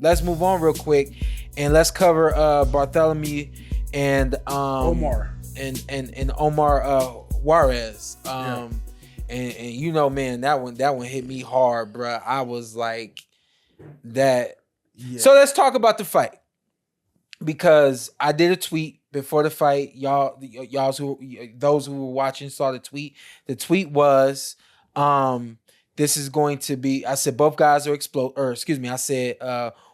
let's move on real quick, and let's cover Barthelemy and Omar and Omar Juarez. And you know, man, that one hit me hard, bruh. I was like that. Yeah. So let's talk about the fight, because I did a tweet before the fight. Those who were watching saw the tweet. The tweet was, this is going to be, I said both guys are I said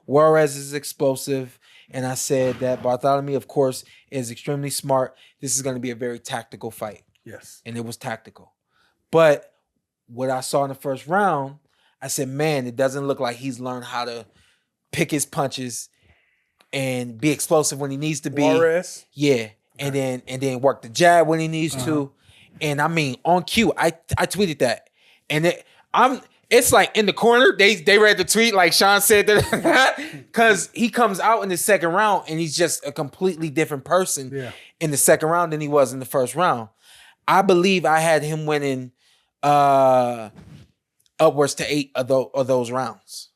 Juarez is explosive, and I said that Barthelemy, of course, is extremely smart. This is going to be a very tactical fight. Yes. And it was tactical. But what I saw in the first round, I said, man, it doesn't look like he's learned how to pick his punches and be explosive when he needs to be. Juarez? Yeah. And then work the jab when he needs to. And I mean, on cue, I tweeted that. And it's like in the corner, they read the tweet like Shawn said that, because he comes out in the second round and he's just a completely different person in the second round than he was in the first round. I believe I had him winning upwards to 8 of those rounds.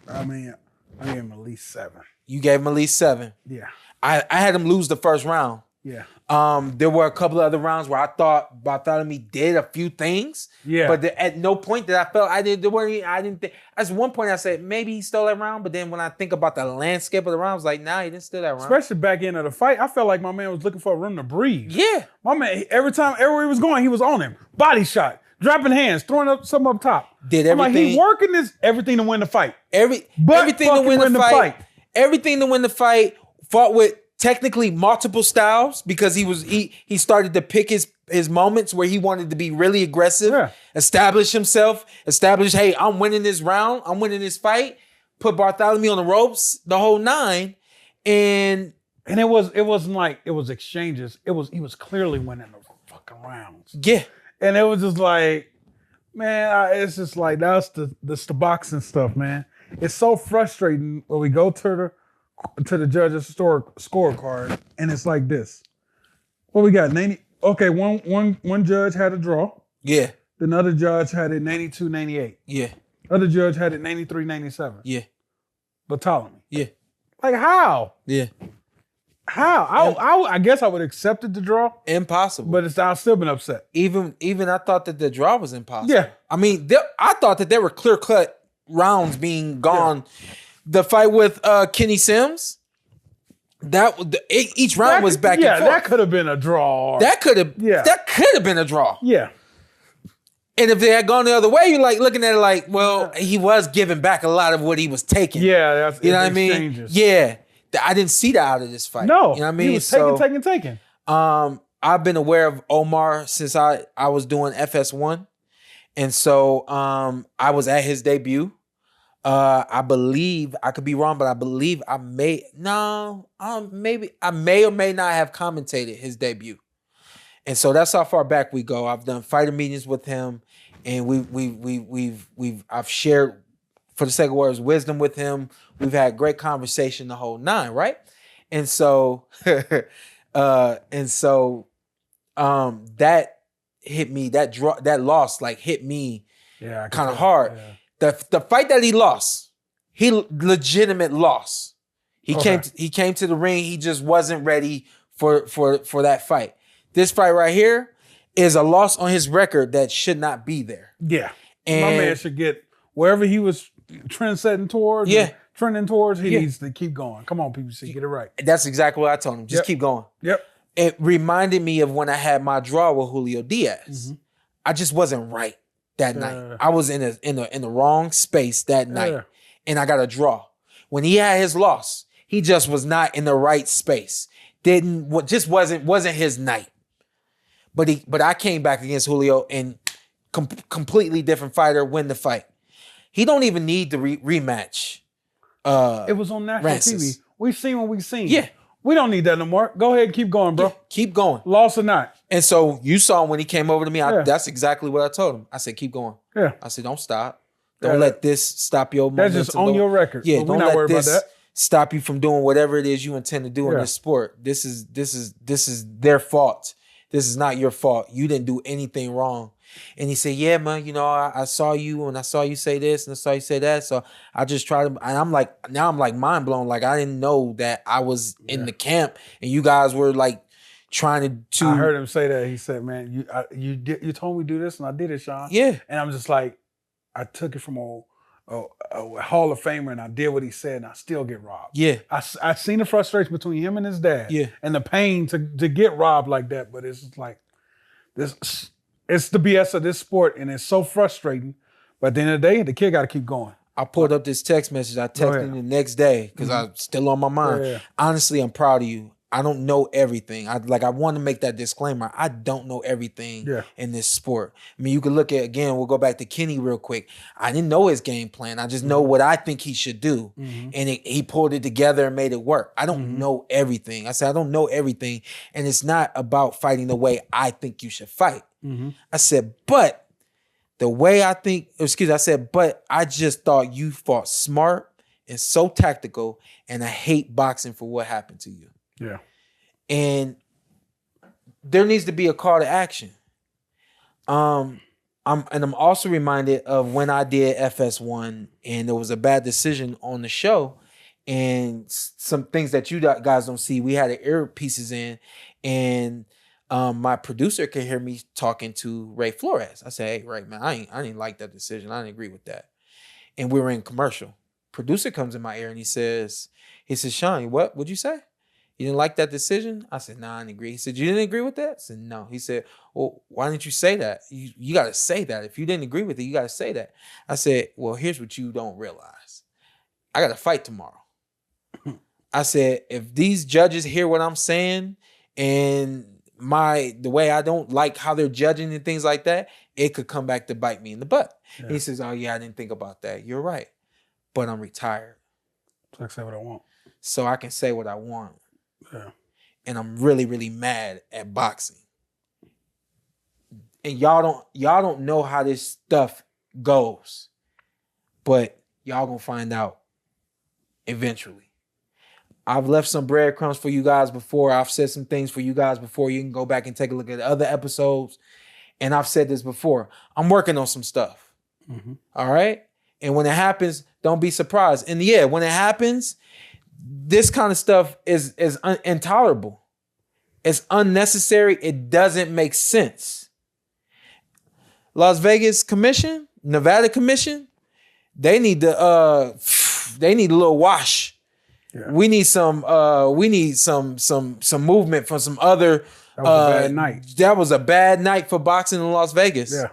I mean, I gave him at least 7. You gave him at least 7. Yeah. I had him lose the first round. Yeah. There were a couple of other rounds where I thought Barthelemy did a few things. Yeah. But at no point did I felt I didn't think. At one point I said maybe he stole that round, but then when I think about the landscape of the round, I was like, nah, he didn't steal that round. Especially back end of the fight, I felt like my man was looking for a room to breathe. Yeah. My man, everywhere he was going, he was on him. Body shot, dropping hands, throwing up something up top. Did everything. I'm like, he working everything to win the fight. Everything to win the fight. Everything to win the fight. Fought with technically multiple styles, because he started to pick his moments where he wanted to be really aggressive, establish himself, hey, I'm winning this round, I'm winning this fight, put Barthelemy on the ropes, the whole 9, and it wasn't like it was exchanges. He was clearly winning the fucking rounds. Yeah. And it was just like, man, it's just like that's the boxing stuff, man. It's so frustrating when we go to the judge's scorecard, and it's like this. What we got? 90. Okay, one judge had a draw. Yeah. Another judge had it 92-98. Yeah. Other judge had it 93-97. Yeah. Barthelemy. Yeah. Like how? Yeah. How? I guess I would have accepted the draw. Impossible. But I've still been upset. Even I thought that the draw was impossible. Yeah. I mean, I thought that there were clear-cut rounds being gone. Yeah. The fight with Kenny Sims, each round was back and forth. Yeah, that could have been a draw. That could have been a draw. Yeah. And if they had gone the other way, you're like looking at it like, well, he was giving back a lot of what he was taking. Yeah, that's you know what I mean. Yeah, I didn't see that out of this fight. No, you know what I mean. He was taking. I've been aware of Omar since I was doing FS1, and so I was at his debut. I believe, I could be wrong, but I believe I may or may not have commentated his debut. And so that's how far back we go. I've done fighter meetings with him, and I've shared, for the sake of words, wisdom with him. We've had great conversation the whole 9, right? And so that hit me, that loss like hit me kind of hard. Yeah. The fight that he lost, he legitimate loss. He came to the ring. He just wasn't ready for that fight. This fight right here is a loss on his record that should not be there. Yeah, and my man should get wherever he was trending towards. Yeah, trending towards. He needs to keep going. Come on, PBC, get it right. That's exactly what I told him. Just keep going. Yep. It reminded me of when I had my draw with Julio Diaz. Mm-hmm. I just wasn't right that night. I was in the wrong space that night, and I got a draw. When he had his loss, he just was not in the right space. Just wasn't his night. But I came back against Julio and completely different fighter, win the fight. He don't even need the rematch. It was on national Rances. TV. We've seen what we've seen. Yeah. We don't need that no more. Go ahead and keep going, bro. Yeah, keep going. Loss or not. And so you saw when he came over to me, that's exactly what I told him. I said, keep going. Yeah. I said, don't stop. Don't let this stop your momentum. That's just on your record. Yeah, don't let this stop you from doing whatever it is you intend to do in this sport. This is their fault. This is not your fault. You didn't do anything wrong. And he said, yeah, man, you know, I saw you and I saw you say this and I saw you say that. So I just tried to, and I'm like mind blown. Like, I didn't know that I was in the camp and you guys were like trying to. I heard him say that. He said, man, you told me to do this and I did it, Shawn. Yeah. And I'm just like, I took it from a Hall of Famer and I did what he said and I still get robbed. Yeah. I seen the frustration between him and his dad. Yeah. And the pain to get robbed like that. But it's just like, it's the BS of this sport and it's so frustrating. But at the end of the day, the kid got to keep going. I pulled up this text message. I texted him the next day because I'm still on my mind. Yeah. Honestly, I'm proud of you. I don't know everything. I want to make that disclaimer. I don't know everything in this sport. I mean, you can look at, again, we'll go back to Kenny real quick. I didn't know his game plan. I just know what I think he should do. And he pulled it together and made it work. I don't know everything. I said, I don't know everything. And it's not about fighting the way I think you should fight. I said, but the way I think, but I just thought you fought smart and so tactical, and I hate boxing for what happened to you. Yeah. And there needs to be a call to action. I'm also reminded of when I did FS1 and there was a bad decision on the show and some things that you guys don't see. We had earpieces in and my producer could hear me talking to Ray Flores. I said, hey, Ray, man, I didn't like that decision. I didn't agree with that. And we were in commercial. Producer comes in my ear and he says, Shawn, what'd you say? You didn't like that decision? I said, nah, I didn't agree. He said, you didn't agree with that? I said, no. He said, well, why didn't you say that? You got to say that. If you didn't agree with it, you got to say that. I said, well, here's what you don't realize. I got to fight tomorrow. I said, if these judges hear what I'm saying and the way I don't like how they're judging and things like that, it could come back to bite me in the butt. Yeah. He says, oh, yeah, I didn't think about that. You're right. But I'm retired. So I can say what I want. So I can say what I want. Yeah. And I'm really, really mad at boxing. And y'all don't know how this stuff goes. But y'all gonna find out eventually. I've left some breadcrumbs for you guys before. I've said some things for you guys before. You can go back and take a look at other episodes. And I've said this before. I'm working on some stuff. All right? And when it happens, don't be surprised. And yeah, when it happens, this kind of stuff is intolerable. It's unnecessary. It doesn't make sense. Las Vegas Commission, Nevada Commission, they need a little wash. Yeah. We need some movement from some other. That was a bad night. That was a bad night for boxing in Las Vegas. Yeah.